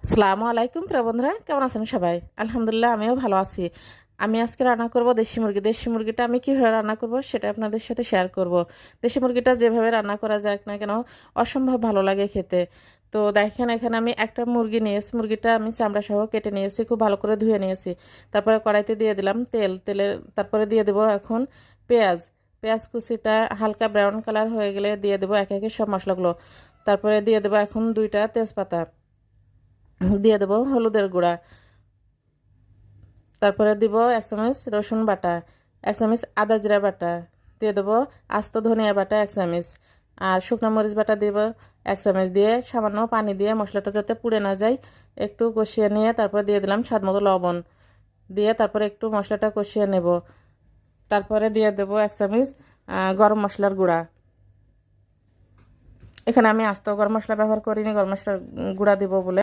আসসালামু আলাইকুম প্রিয় বন্ধুরা, কেমন আছেন সবাই? আলহামদুলিল্লাহ, আমিও ভালো আছি। আমি আজকে রান্না করব দেশি মুরগি। দেশি মুরগিটা আমি কীভাবে রান্না করব সেটা আপনাদের সাথে শেয়ার করব। দেশি মুরগিটা যেভাবে রান্না করা যাক না কেন, অসম্ভব ভালো লাগে খেতে। তো দেখেন, এখানে আমি একটা মুরগি নিয়েছি। মুরগিটা আমি চামড়া সহ কেটে নিয়েছি, খুব ভালো করে ধুয়ে নিয়েছি। তারপরে কড়াইতে দিয়ে দিলাম তেলে। তারপরে দিয়ে দেবো এখন পেঁয়াজ। পেঁয়াজ কুচিটা হালকা ব্রাউন কালার হয়ে গেলে দিয়ে দেবো একে একে সব মশলাগুলো। তারপরে দিয়ে দেবো এখন 2টা তেজপাতা। দিয়ে দেবো হলুদের গুঁড়া। তারপরে দিব 1 চামচ রসুন বাটা, 1 চামচ আদা জিরা বাটা। দিয়ে দেবো আস্ত ধনিয়া বাটা 1 চামচ। আর শুকনো মরিচ বাটা দিব 1 চামচ। দিয়ে সামান্য পানি দিয়ে মশলাটা যাতে পুড়ে না যায় একটু কষিয়ে নিয়ে তারপর দিয়ে দিলাম স্বাদ মতো লবণ। দিয়ে তারপরে একটু মশলাটা কষিয়ে নেব। তারপরে দিয়ে দেবো 1 চামচ গরম মশলার গুঁড়া। এখানে আমি আস্ত গরম মশলা ব্যবহার করিনি, গরম মশলার গুঁড়া দিব বলে।